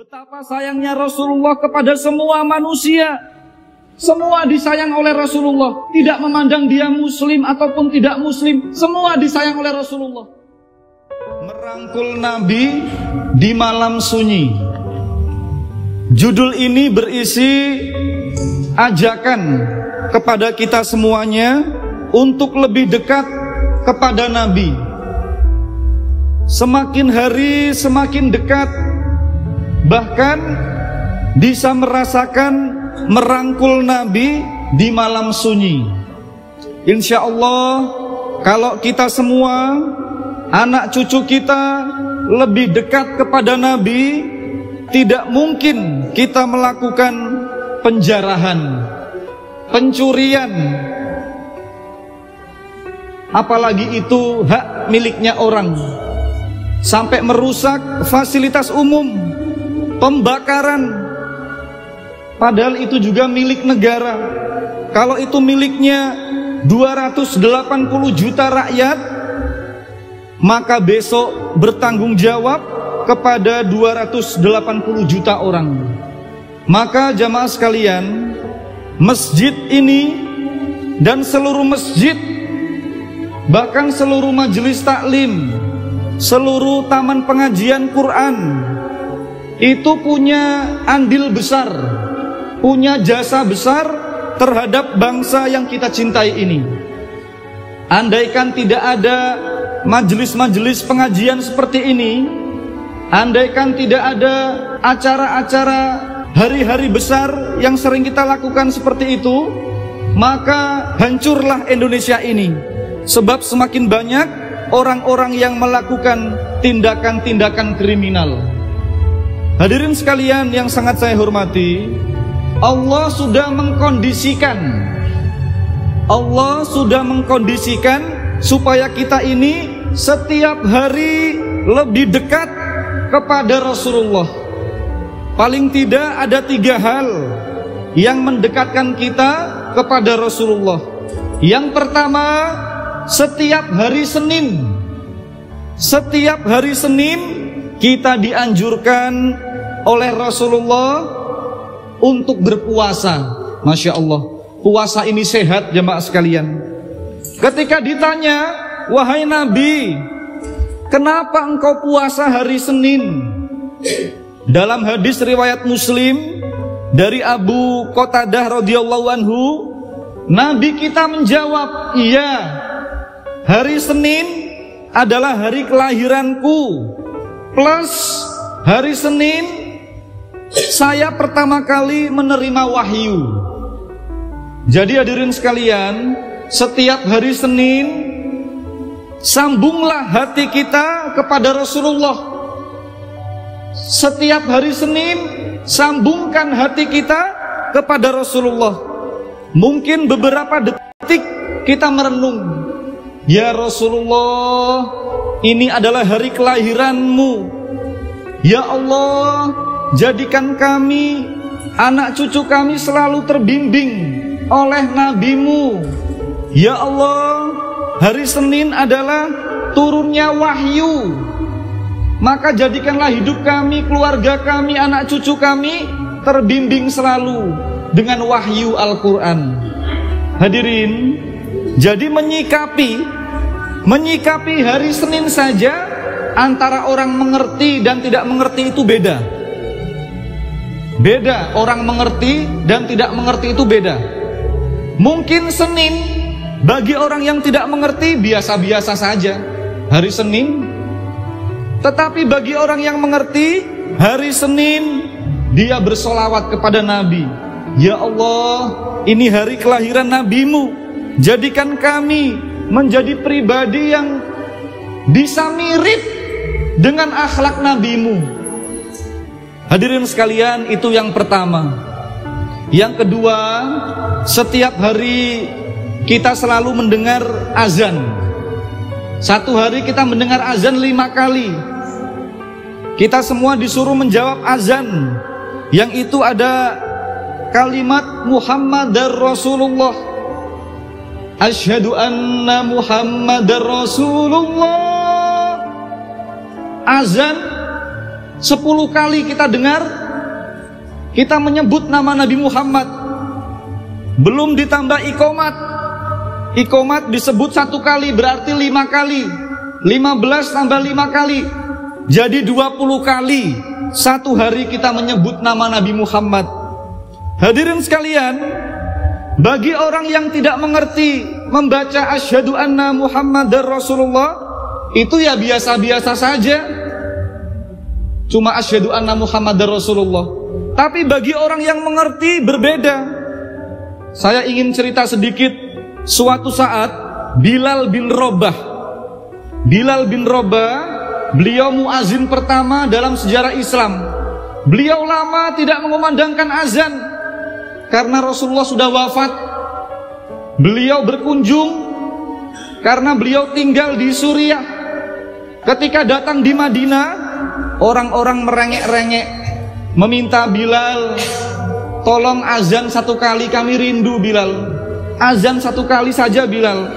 Betapa sayangnya Rasulullah kepada semua manusia. Semua disayang oleh Rasulullah. Tidak memandang dia muslim ataupun tidak muslim. Semua disayang oleh Rasulullah. Merangkul Nabi di malam sunyi. Judul ini berisi ajakan kepada kita semuanya untuk lebih dekat kepada Nabi. Semakin hari semakin dekat, bahkan bisa merasakan merangkul Nabi di malam sunyi. Insya Allah, kalau kita semua, anak cucu kita lebih dekat kepada Nabi, tidak mungkin kita melakukan penjarahan, pencurian, apalagi itu hak miliknya orang, sampai merusak fasilitas umum, pembakaran, padahal itu juga milik negara. Kalau itu miliknya 280 juta rakyat, maka besok bertanggung jawab kepada 280 juta orang. Maka jamaah sekalian, masjid ini dan seluruh masjid, bahkan seluruh majelis taklim, seluruh taman pengajian Quran, itu punya andil besar, punya jasa besar terhadap bangsa yang kita cintai ini. Andaikan tidak ada majelis-majelis pengajian seperti ini, andaikan tidak ada acara-acara hari-hari besar yang sering kita lakukan seperti itu, maka hancurlah Indonesia ini. Sebab semakin banyak orang-orang yang melakukan tindakan-tindakan kriminal. Hadirin sekalian yang sangat saya hormati, Allah sudah mengkondisikan supaya kita ini setiap hari lebih dekat kepada Rasulullah. Paling tidak ada 3 hal yang mendekatkan kita kepada Rasulullah. Yang pertama, setiap hari Senin kita dianjurkan oleh Rasulullah untuk berpuasa. Masya Allah, puasa ini sehat jemaah sekalian. Ketika ditanya, wahai Nabi, kenapa engkau puasa hari Senin? Dalam hadis riwayat Muslim dari Abu Qatadah radhiyallahu anhu, Nabi kita menjawab, iya, hari Senin adalah hari kelahiranku, plus hari Senin saya pertama kali menerima wahyu. Jadi hadirin sekalian, setiap hari Senin sambunglah hati kita kepada Rasulullah. Setiap hari Senin sambungkan hati kita kepada Rasulullah. Mungkin beberapa detik kita merenung, ya Rasulullah, ini adalah hari kelahiranmu. Ya Allah, jadikan kami, anak cucu kami selalu terbimbing oleh nabimu. Ya Allah, hari Senin adalah turunnya wahyu, maka jadikanlah hidup kami, keluarga kami, anak cucu kami terbimbing selalu dengan wahyu Al-Quran. Hadirin, jadi menyikapi hari Senin saja, antara orang mengerti dan tidak mengerti itu beda. Beda, orang mengerti dan tidak mengerti itu beda. Mungkin Senin bagi orang yang tidak mengerti biasa-biasa saja, hari Senin. Tetapi bagi orang yang mengerti, hari Senin dia bersolawat kepada Nabi. Ya Allah, ini hari kelahiran nabimu, jadikan kami menjadi pribadi yang bisa mirip dengan akhlak nabimu. Hadirin sekalian, itu yang pertama. Yang kedua, setiap hari kita selalu mendengar azan. Satu hari kita mendengar azan 5 kali. Kita semua disuruh menjawab azan, yang itu ada kalimat Muhammadar Rasulullah. Asyhadu anna Muhammadar Rasulullah. Azan 10 kali kita dengar, kita menyebut nama Nabi Muhammad. Belum ditambah iqomat. Iqomat disebut 1 kali, berarti 5 kali. 15 tambah 5 kali, jadi 20 kali satu hari kita menyebut nama Nabi Muhammad. Hadirin sekalian, bagi orang yang tidak mengerti membaca asyhadu anna Muhammadar Rasulullah, itu ya biasa-biasa saja, cuma asyhadu anna Muhammadar Rasulullah. Tapi bagi orang yang mengerti berbeda. Saya ingin cerita sedikit. Suatu saat Bilal bin Rabah, beliau muazin pertama dalam sejarah Islam. Beliau lama tidak mengumandangkan azan karena Rasulullah sudah wafat. Beliau berkunjung karena beliau tinggal di Suriah. Ketika datang di Madinah, orang-orang merengek-rengek meminta Bilal, tolong azan 1 kali, kami rindu Bilal. Azan 1 kali saja Bilal.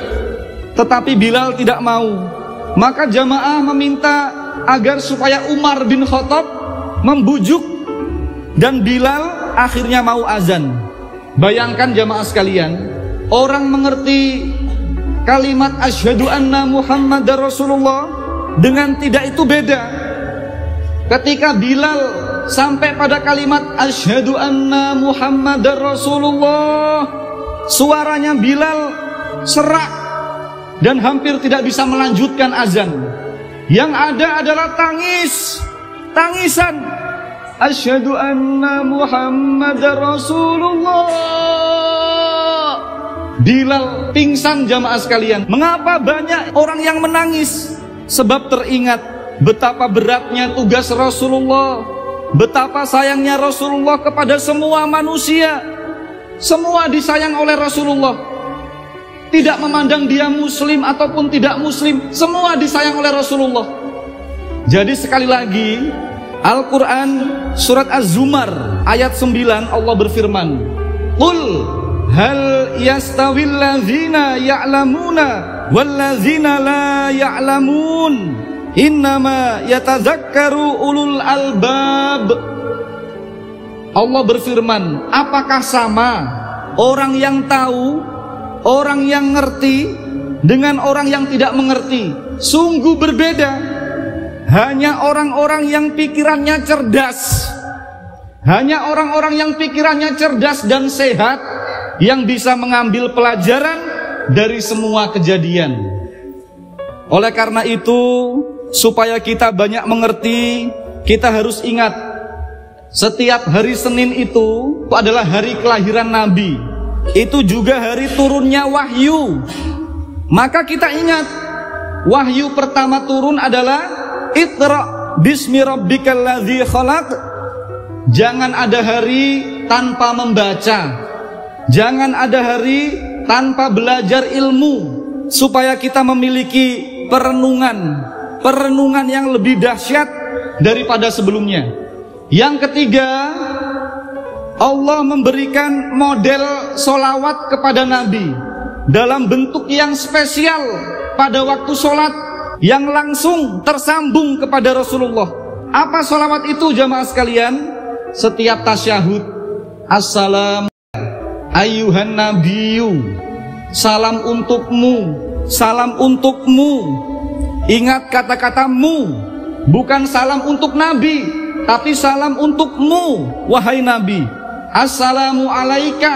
Tetapi Bilal tidak mau. Maka jamaah meminta agar supaya Umar bin Khattab membujuk, dan Bilal akhirnya mau azan. Bayangkan jamaah sekalian, orang mengerti kalimat asyhadu anna Muhammadar Rasulullah dengan tidak itu beda. Ketika Bilal sampai pada kalimat asyhadu anna Muhammadar Rasulullah, suaranya Bilal serak dan hampir tidak bisa melanjutkan azan. Yang ada adalah tangisan. Asyhadu anna Muhammadar Rasulullah. Bilal pingsan jamaah sekalian. Mengapa banyak orang yang menangis? Sebab teringat betapa beratnya tugas Rasulullah, betapa sayangnya Rasulullah kepada semua manusia. Semua disayang oleh Rasulullah. Tidak memandang dia muslim ataupun tidak muslim, semua disayang oleh Rasulullah. Jadi sekali lagi, Al-Quran surat Az-Zumar ayat 9 Allah berfirman, Qul hal yastawil ladzina ya'lamuna wal ladzina la ya'lamun innama yatazakkaru ulul albab. Allah berfirman, apakah sama orang yang tahu, orang yang ngerti dengan orang yang tidak mengerti? Sungguh berbeda. Hanya orang-orang yang pikirannya cerdas, hanya orang-orang yang pikirannya cerdas dan sehat yang bisa mengambil pelajaran dari semua kejadian. Oleh karena itu, supaya kita banyak mengerti, kita harus ingat, setiap hari Senin itu adalah hari kelahiran Nabi. Itu juga hari turunnya wahyu. Maka kita ingat, wahyu pertama turun adalah Iqra bismi rabbikal ladzi khalaq. Jangan ada hari tanpa membaca, jangan ada hari tanpa belajar ilmu, supaya kita memiliki perenungan yang lebih dahsyat daripada sebelumnya. Yang ketiga, Allah memberikan model solawat kepada Nabi dalam bentuk yang spesial pada waktu sholat, yang langsung tersambung kepada Rasulullah. Apa solawat itu jamaah sekalian? Setiap tasyahud, assalamu ayyuhan nabiyyu, salam untukmu, salam untukmu. Ingat kata-katamu, bukan salam untuk Nabi, tapi salam untukmu wahai Nabi. Assalamu alaika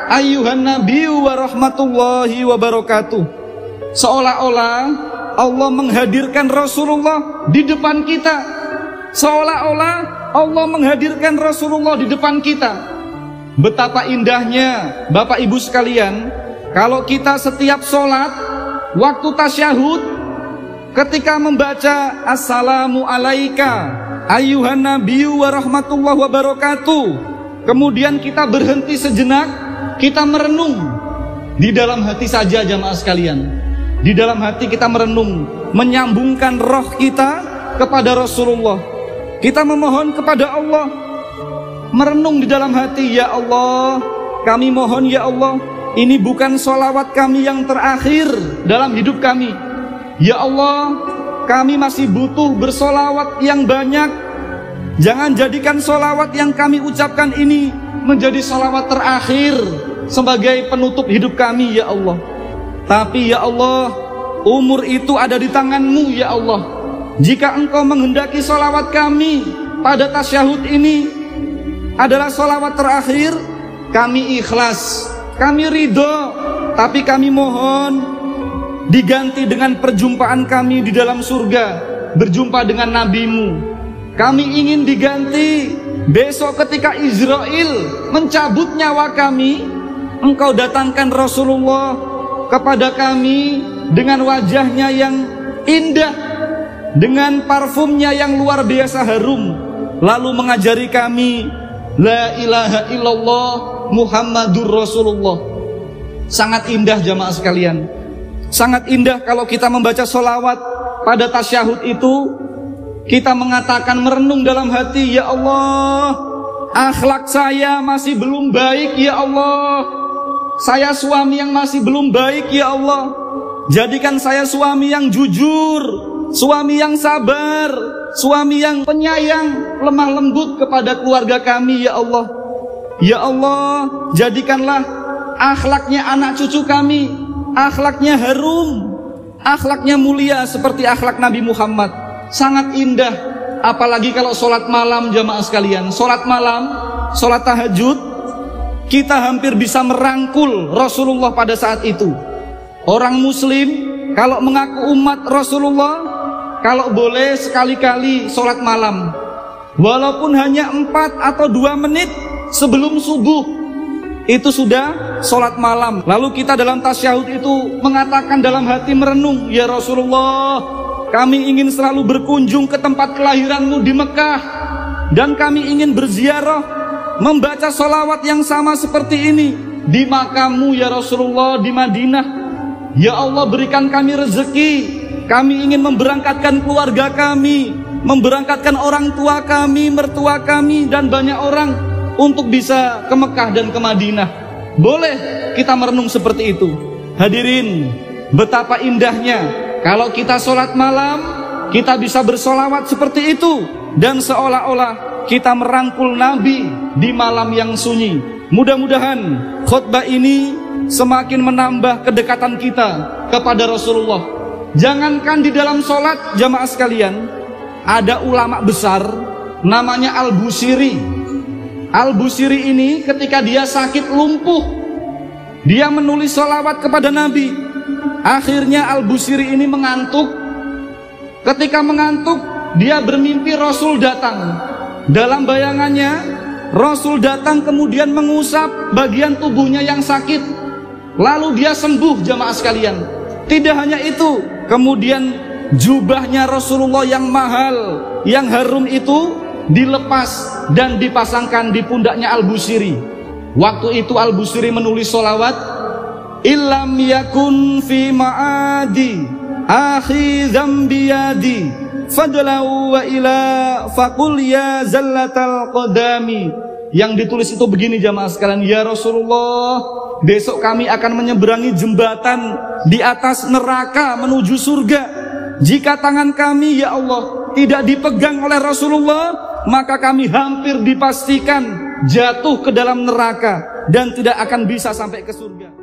ayyuhan nabiyyu wa rahmatullahi wa barakatuh. Seolah-olah Allah menghadirkan Rasulullah di depan kita. Seolah-olah Allah menghadirkan Rasulullah di depan kita. Betapa indahnya Bapak Ibu sekalian, kalau kita setiap sholat, waktu tasyahud, ketika membaca assalamu alaika ayyuhan nabiyyu wa rahmatullahi wa barakatuh, kemudian kita berhenti sejenak, kita merenung di dalam hati saja jamaah sekalian. Di dalam hati kita merenung, menyambungkan roh kita kepada Rasulullah. Kita memohon kepada Allah, merenung di dalam hati, ya Allah, kami mohon ya Allah, ini bukan sholawat kami yang terakhir dalam hidup kami. Ya Allah, kami masih butuh bersolawat yang banyak. Jangan jadikan sholawat yang kami ucapkan ini menjadi sholawat terakhir sebagai penutup hidup kami ya Allah. Tapi ya Allah, umur itu ada di tangan-Mu ya Allah. Jika Engkau menghendaki sholawat kami pada tasyahud ini adalah sholawat terakhir, kami ikhlas, kami ridho. Tapi kami mohon diganti dengan perjumpaan kami di dalam surga, berjumpa dengan Nabi-Mu. Kami ingin diganti besok ketika Israel mencabut nyawa kami, Engkau datangkan Rasulullah kepada kami dengan wajahnya yang indah, dengan parfumnya yang luar biasa harum, lalu mengajari kami la ilaha illallah Muhammadur Rasulullah. Sangat indah jamaah sekalian. Sangat indah kalau kita membaca sholawat pada tasyahud itu. Kita mengatakan, merenung dalam hati, ya Allah, akhlak saya masih belum baik ya Allah. Saya suami yang masih belum baik ya Allah. Jadikan saya suami yang jujur, suami yang sabar, suami yang penyayang, lemah lembut kepada keluarga kami ya Allah. Ya Allah, jadikanlah akhlaknya anak cucu kami, akhlaknya harum, akhlaknya mulia seperti akhlak Nabi Muhammad. Sangat indah, apalagi kalau sholat malam jamaah sekalian. Sholat malam, sholat tahajud, kita hampir bisa merangkul Rasulullah pada saat itu. Orang muslim kalau mengaku umat Rasulullah, kalau boleh sekali-kali sholat malam, walaupun hanya 4 atau 2 menit sebelum subuh, itu sudah sholat malam. Lalu kita dalam tasyahud itu mengatakan dalam hati merenung, ya Rasulullah, kami ingin selalu berkunjung ke tempat kelahiran-Mu di Mekah, dan kami ingin berziarah, membaca sholawat yang sama seperti ini di makam-Mu ya Rasulullah di Madinah. Ya Allah, berikan kami rezeki. Kami ingin memberangkatkan keluarga kami, memberangkatkan orang tua kami, mertua kami, dan banyak orang untuk bisa ke Mekah dan ke Madinah. Boleh kita merenung seperti itu. Hadirin, betapa indahnya kalau kita sholat malam, kita bisa bersolawat seperti itu, dan seolah-olah kita merangkul Nabi di malam yang sunyi. Mudah-mudahan khutbah ini semakin menambah kedekatan kita kepada Rasulullah. Jangankan di dalam sholat jamaah sekalian, ada ulama besar namanya Al-Busiri. Al-Busiri ini ketika dia sakit lumpuh, dia menulis sholawat kepada Nabi. Akhirnya Al-Busiri ini mengantuk. Ketika mengantuk, dia bermimpi Rasul datang. Dalam bayangannya, Rasul datang kemudian mengusap bagian tubuhnya yang sakit. Lalu dia sembuh jamaah sekalian. Tidak hanya itu, kemudian jubahnya Rasulullah yang mahal, yang harum itu dilepas dan dipasangkan di pundaknya Al-Busiri. Waktu itu Al-Busiri menulis sholawat, illam yakun fi ma'adi akhi dzambiyadi fadlau wa ila faqul ya zallatal qadami. Yang ditulis itu begini jamaah sekalian, ya Rasulullah, besok kami akan menyeberangi jembatan di atas neraka menuju surga. Jika tangan kami ya Allah tidak dipegang oleh Rasulullah, maka kami hampir dipastikan jatuh ke dalam neraka dan tidak akan bisa sampai ke surga.